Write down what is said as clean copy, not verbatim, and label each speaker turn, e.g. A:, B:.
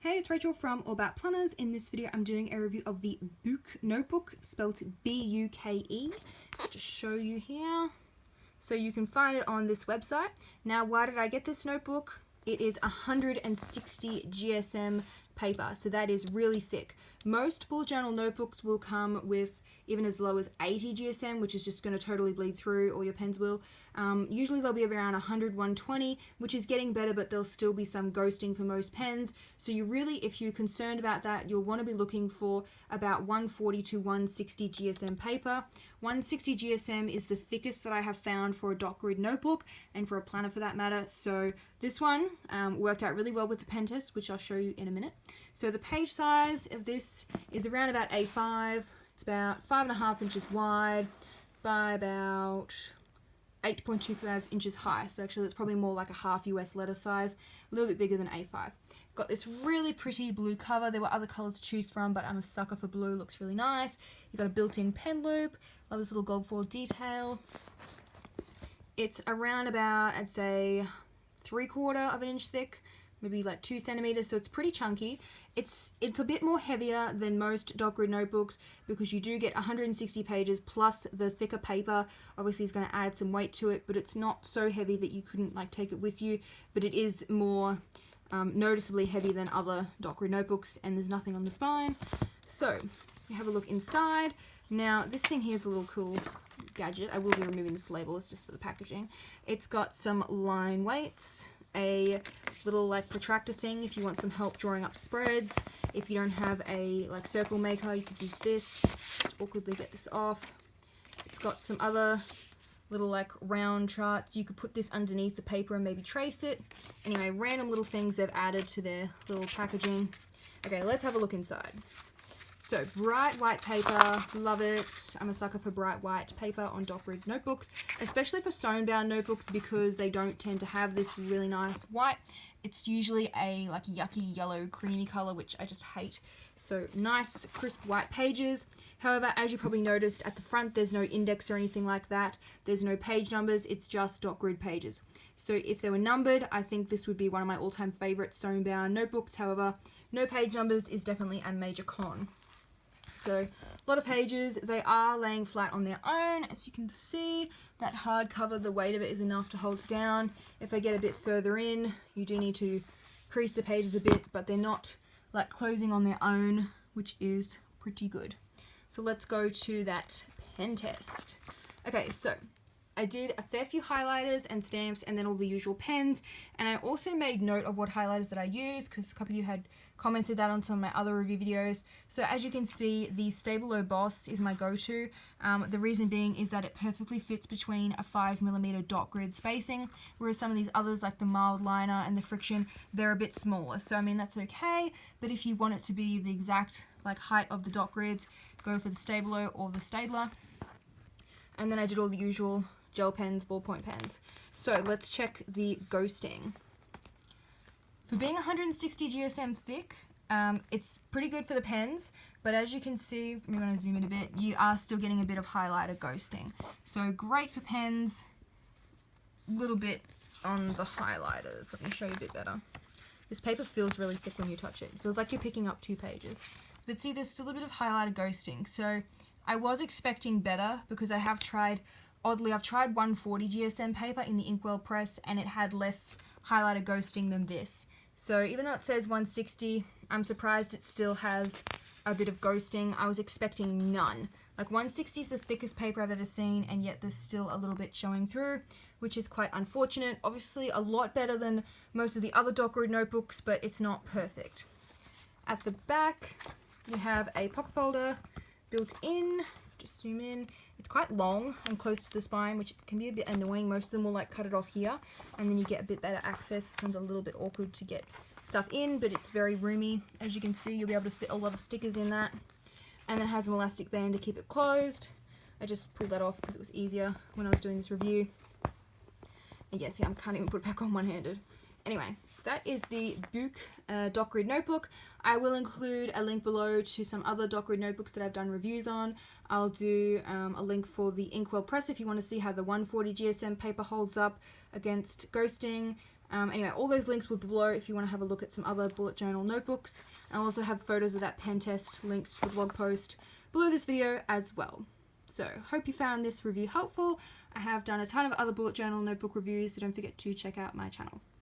A: Hey, it's Rachel from All About Planners. In this video, I'm doing a review of the Buke notebook, spelled B-U-K-E. Just show you here. So you can find it on this website. Now, why did I get this notebook? It is 160 GSM paper, so that is really thick. Most bullet journal notebooks will come with even as low as 80 GSM, which is just going to totally bleed through, or your pens will. Usually they'll be around 100, 120, which is getting better, but there'll still be some ghosting for most pens. So you really, if you're concerned about that, you'll want to be looking for about 140 to 160 GSM paper. 160 GSM is the thickest that I have found for a dot grid notebook, and for a planner for that matter. So this one worked out really well with the pen test, which I'll show you in a minute. So the page size of this is around about A5. It's about 5.5 inches wide by about 8.25 inches high. So actually that's probably more like a half US letter size, a little bit bigger than A5. Got this really pretty blue cover. There were other colors to choose from, but I'm a sucker for blue. Looks really nice. You've got a built-in pen loop. Love this little gold foil detail. It's around about, I'd say, 3/4 of an inch thick, maybe like 2 centimeters, so it's pretty chunky. It's a bit more heavier than most dot grid notebooks because you do get 160 pages plus the thicker paper. Obviously, it's going to add some weight to it, but it's not so heavy that you couldn't like take it with you. But it is more noticeably heavy than other dot grid notebooks, and there's nothing on the spine. So we have a look inside. Now this thing here is a little cool gadget. I will be removing this label. It's just for the packaging. It's got some line weights, a little like protractor thing if you want some help drawing up spreads. If you don't have a like circle maker, you could use this. Just awkwardly get this off. It's got some other little like round charts. You could put this underneath the paper and maybe trace it. Anyway, random little things they've added to their little packaging. Okay, let's have a look inside. So bright white paper, love it. I'm a sucker for bright white paper on dot grid notebooks, especially for sewn bound notebooks because they don't tend to have this really nice white. It's usually a like yucky yellow creamy color, which I just hate. So nice crisp white pages. However, as you probably noticed at the front, there's no index or anything like that. There's no page numbers, it's just dot grid pages. So if they were numbered, I think this would be one of my all-time favorite sewn bound notebooks. However, no page numbers is definitely a major con. So a lot of pages. They are laying flat on their own. As you can see, that hardcover, the weight of it is enough to hold it down. If I get a bit further in, you do need to crease the pages a bit, but they're not like closing on their own, which is pretty good. So let's go to that pen test. Okay, so I did a fair few highlighters and stamps and then all the usual pens, and I also made note of what highlighters that I use because a couple of you had commented that on some of my other review videos. So as you can see, the Stabilo Boss is my go-to. The reason being is that it perfectly fits between a 5mm dot grid spacing, whereas some of these others like the Mild Liner and the Friction, they're a bit smaller. So I mean, that's okay, but if you want it to be the exact like height of the dot grids, go for the Stabilo or the Staedtler. And then I did all the usual gel pens, ballpoint pens. So let's check the ghosting. For being 160 GSM thick, it's pretty good for the pens, but as you can see, I'm going to zoom in a bit, you are still getting a bit of highlighter ghosting. So great for pens, little bit on the highlighters. Let me show you a bit better. This paper feels really thick when you touch it. It feels like you're picking up 2 pages. But see, there's still a bit of highlighter ghosting. So I was expecting better because I have tried, oddly, I've tried 140 GSM paper in the Inkwell press and it had less highlighter ghosting than this. So even though it says 160, I'm surprised it still has a bit of ghosting. I was expecting none. Like 160 is the thickest paper I've ever seen, and yet there's still a little bit showing through, which is quite unfortunate. Obviously a lot better than most of the other dot grid notebooks, but it's not perfect. At the back, we have a pocket folder built in. Just zoom in. It's quite long and close to the spine, which can be a bit annoying. Most of them will like cut it off here, and then you get a bit better access. This one's a little bit awkward to get stuff in, but it's very roomy. As you can see, you'll be able to fit a lot of stickers in that. And it has an elastic band to keep it closed. I just pulled that off because it was easier when I was doing this review. And yeah, see, I can't even put it back on one-handed. Anyway, that is the Buke dot grid notebook. I will include a link below to some other dot grid notebooks that I've done reviews on. I'll do a link for the Inkwell press if you want to see how the 140 GSM paper holds up against ghosting. Anyway, all those links will be below if you want to have a look at some other bullet journal notebooks. And I'll also have photos of that pen test linked to the blog post below this video as well. So, hope you found this review helpful. I have done a ton of other bullet journal notebook reviews, so don't forget to check out my channel.